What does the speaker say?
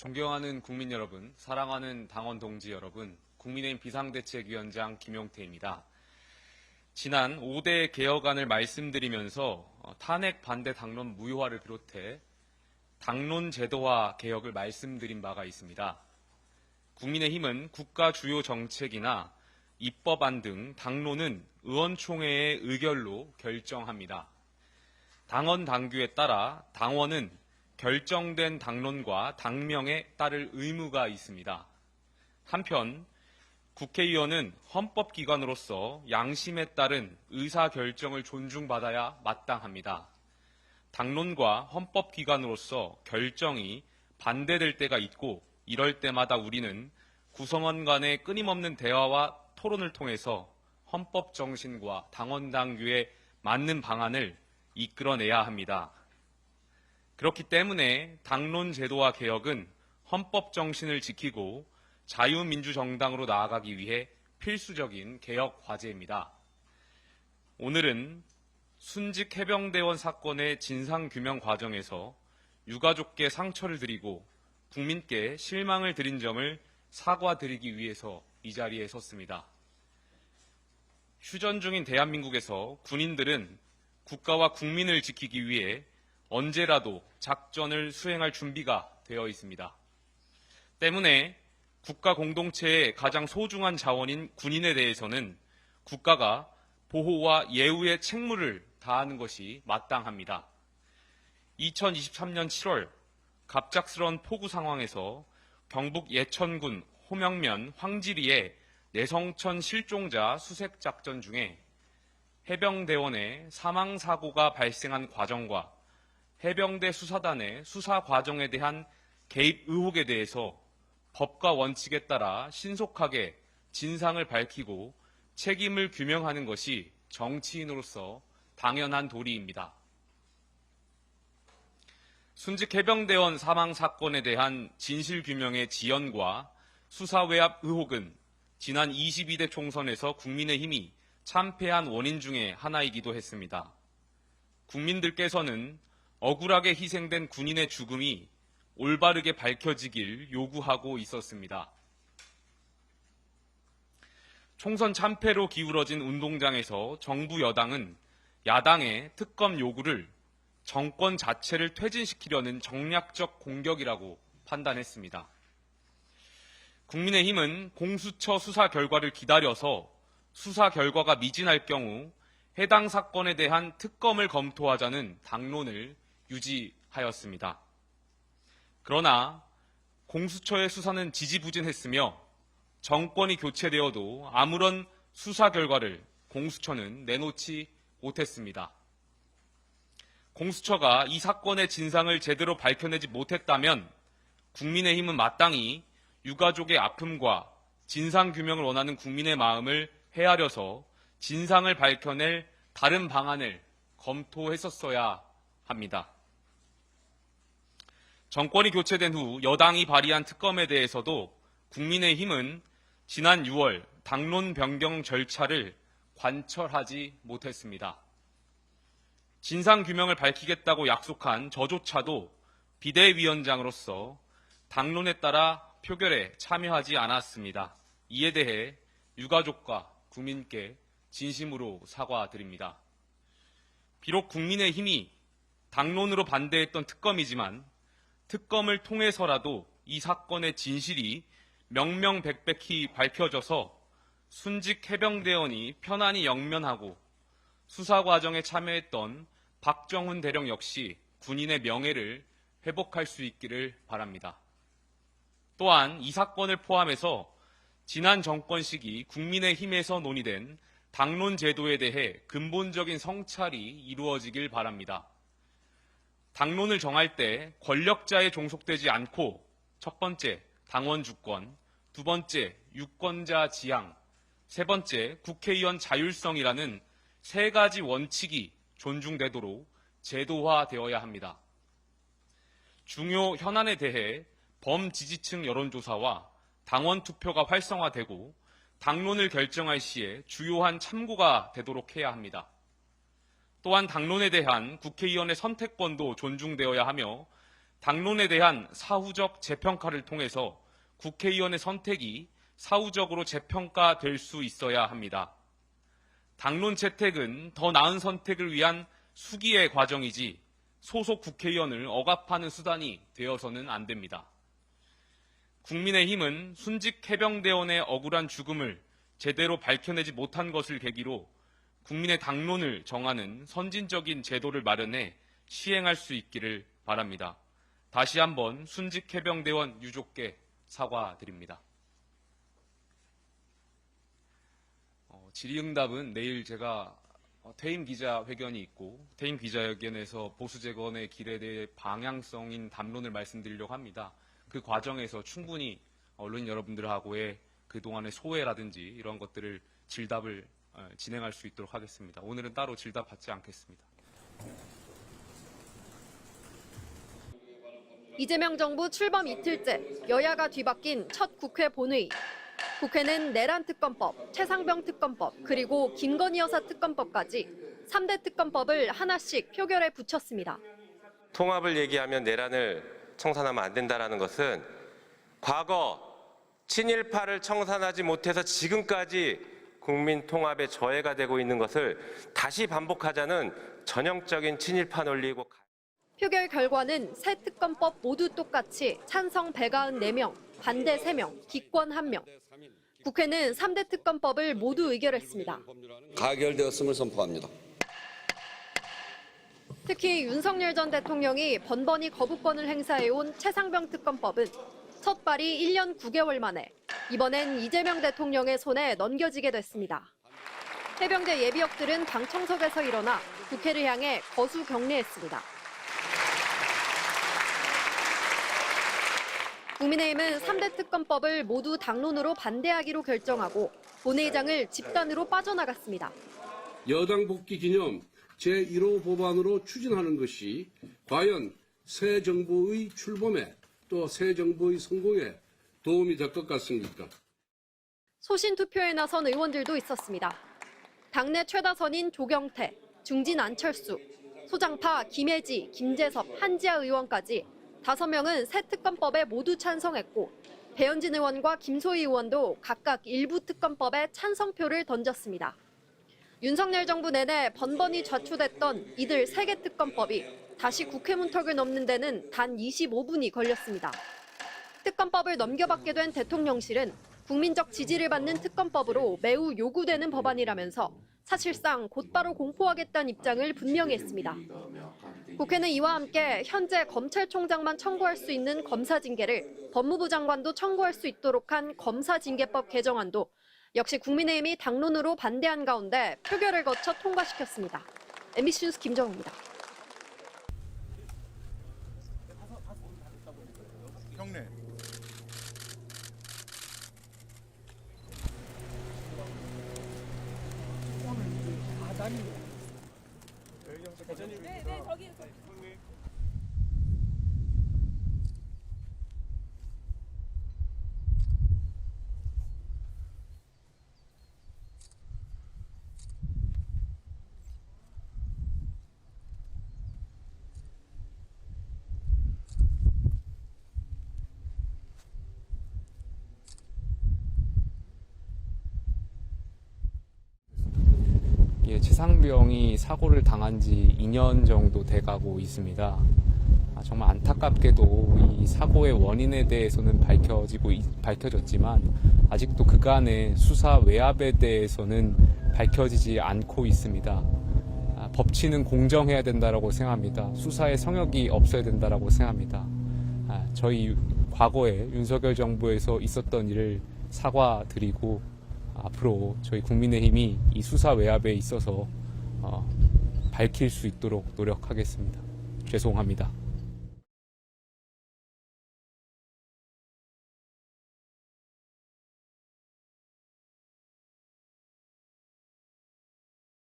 존경하는 국민 여러분, 사랑하는 당원 동지 여러분, 국민의힘 비상대책위원장 김용태입니다. 지난 5대 개혁안을 말씀드리면서 탄핵 반대 당론 무효화를 비롯해 당론 제도화 개혁을 말씀드린 바가 있습니다. 국민의힘은 국가 주요 정책이나 입법안 등 당론은 의원총회의 의결로 결정합니다. 당원 당규에 따라 당원은 결정된 당론과 당명에 따를 의무가 있습니다. 한편 국회의원은 헌법기관으로서 양심에 따른 의사결정을 존중받아야 마땅합니다. 당론과 헌법기관으로서 결정이 반대될 때가 있고 이럴 때마다 우리는 구성원 간의 끊임없는 대화와 토론을 통해서 헌법 정신과 당원 당규에 맞는 방안을 이끌어내야 합니다. 그렇기 때문에 당론 제도화 개혁은 헌법 정신을 지키고 자유민주정당으로 나아가기 위해 필수적인 개혁 과제입니다. 오늘은 순직 해병대원 사건의 진상규명 과정에서 유가족께 상처를 드리고 국민께 실망을 드린 점을 사과드리기 위해서 이 자리에 섰습니다. 휴전 중인 대한민국에서 군인들은 국가와 국민을 지키기 위해 언제라도 작전을 수행할 준비가 되어 있습니다. 때문에 국가 공동체의 가장 소중한 자원인 군인에 대해서는 국가가 보호와 예우의 책무를 다하는 것이 마땅합니다. 2023년 7월 갑작스러운 폭우 상황에서 경북 예천군 호명면 황지리의 내성천 실종자 수색 작전 중에 해병대원의 사망 사고가 발생한 과정과 해병대 수사단의 수사 과정에 대한 개입 의혹에 대해서 법과 원칙에 따라 신속하게 진상을 밝히고 책임을 규명하는 것이 정치인으로서 당연한 도리입니다. 순직 해병대원 사망 사건에 대한 진실 규명의 지연과 수사 외압 의혹은 지난 22대 총선에서 국민의힘이 참패한 원인 중에 하나이기도 했습니다. 국민들께서는 억울하게 희생된 군인의 죽음이 올바르게 밝혀지길 요구하고 있었습니다. 총선 참패로 기울어진 운동장에서 정부 여당은 야당의 특검 요구를 정권 자체를 퇴진시키려는 정략적 공격이라고 판단했습니다. 국민의힘은 공수처 수사 결과를 기다려서 수사 결과가 미진할 경우 해당 사건에 대한 특검을 검토하자는 당론을 유지하였습니다. 그러나 공수처의 수사는 지지부진했으며 정권이 교체되어도 아무런 수사 결과를 공수처는 내놓지 못했습니다. 공수처가 이 사건의 진상을 제대로 밝혀내지 못했다면 국민의힘은 마땅히 유가족의 아픔과 진상규명을 원하는 국민의 마음을 헤아려서 진상을 밝혀낼 다른 방안을 검토했었어야 합니다. 정권이 교체된 후 여당이 발의한 특검에 대해서도 국민의힘은 지난 6월 당론 변경 절차를 관철하지 못했습니다. 진상규명을 밝히겠다고 약속한 저조차도 비대위원장으로서 당론에 따라 표결에 참여하지 않았습니다. 이에 대해 유가족과 국민께 진심으로 사과드립니다. 비록 국민의힘이 당론으로 반대했던 특검이지만 특검을 통해서라도 이 사건의 진실이 명명백백히 밝혀져서 순직 해병대원이 편안히 영면하고 수사 과정에 참여했던 박정훈 대령 역시 군인의 명예를 회복할 수 있기를 바랍니다. 또한 이 사건을 포함해서 지난 정권 시기 국민의힘에서 논의된 당론 제도에 대해 근본적인 성찰이 이루어지길 바랍니다. 당론을 정할 때 권력자에 종속되지 않고 첫 번째, 당원 주권, 두 번째, 유권자 지향, 세 번째, 국회의원 자율성이라는 세 가지 원칙이 존중되도록 제도화되어야 합니다. 중요 현안에 대해 범지지층 여론조사와 당원 투표가 활성화되고 당론을 결정할 시에 주요한 참고가 되도록 해야 합니다. 또한 당론에 대한 국회의원의 선택권도 존중되어야 하며 당론에 대한 사후적 재평가를 통해서 국회의원의 선택이 사후적으로 재평가될 수 있어야 합니다. 당론 채택은 더 나은 선택을 위한 수기의 과정이지 소속 국회의원을 억압하는 수단이 되어서는 안 됩니다. 국민의힘은 순직 해병대원의 억울한 죽음을 제대로 밝혀내지 못한 것을 계기로 국민의 당론을 정하는 선진적인 제도를 마련해 시행할 수 있기를 바랍니다. 다시 한번 순직 해병대원 유족께 사과드립니다. 질의응답은 내일 제가 퇴임 기자회견이 있고 퇴임 기자회견에서 보수재건의 길에 대해 방향성인 담론을 말씀드리려고 합니다. 그 과정에서 충분히 언론 여러분들하고의 그동안의 소회라든지 이런 것들을 질답을 진행할 수 있도록 하겠습니다. 오늘은 따로 질답 받지 않겠습니다. 이재명 정부 출범 이틀째 여야가 뒤바뀐 첫 국회 본회의. 국회는 내란 특검법, 최상병 특검법, 그리고 김건희 여사 특검법까지 3대 특검법을 하나씩 표결에 붙였습니다. 통합을 얘기하면 내란을 청산하면 안 된다는 것은 과거 친일파를 청산하지 못해서 지금까지 국민 통합의 저해가 되고 있는 것을 다시 반복하자는 전형적인 친일파 논리이고 표결 결과는 새 특검법 모두 똑같이 찬성 194명, 반대 3명, 기권 1명. 국회는 3대 특검법을 모두 의결했습니다. 가결되었음을 선포합니다. 특히 윤석열 전 대통령이 번번이 거부권을 행사해온 최상병 특검법은 첫 발의 1년 9개월 만에 이번엔 이재명 대통령의 손에 넘겨지게 됐습니다. 해병대 예비역들은 방청석에서 일어나 국회를 향해 거수 격례했습니다. 국민의힘은 3대 특검법을 모두 당론으로 반대하기로 결정하고 본회의장을 집단으로 빠져나갔습니다. 여당 복귀 기념 제1호 법안으로 추진하는 것이 과연 새 정부의 출범에 또 새 정부의 성공에 도움이 될 것 같습니까? 소신 투표에 나선 의원들도 있었습니다. 당내 최다선인 조경태, 중진 안철수, 소장파 김혜지, 김재섭, 한지아 의원까지 5명은 새 특검법에 모두 찬성했고 배현진 의원과 김소희 의원도 각각 일부 특검법에 찬성표를 던졌습니다. 윤석열 정부 내내 번번이 좌초됐던 이들 3개 특검법이 다시 국회 문턱을 넘는 데는 단 25분이 걸렸습니다. 특검법을 넘겨받게 된 대통령실은 국민적 지지를 받는 특검법으로 매우 요구되는 법안이라면서 사실상 곧바로 공포하겠다는 입장을 분명히 했습니다. 국회는 이와 함께 현재 검찰총장만 청구할 수 있는 검사징계를 법무부 장관도 청구할 수 있도록 한 검사징계법 개정안도 역시 국민의힘이 당론으로 반대한 가운데 표결을 거쳐 통과시켰습니다. MBC 뉴스 김정우입니다. 경례. 네, 저기. 최상병이 사고를 당한 지 2년 정도 돼가고 있습니다. 정말 안타깝게도 이 사고의 원인에 대해서는 밝혀졌지만 아직도 그간의 수사 외압에 대해서는 밝혀지지 않고 있습니다. 법치는 공정해야 된다고 생각합니다. 수사의 성역이 없어야 된다고 생각합니다. 저희 과거에 윤석열 정부에서 있었던 일을 사과드리고 앞으로 저희 국민의힘이 이 수사 외압에 있어서 밝힐 수 있도록 노력하겠습니다. 죄송합니다.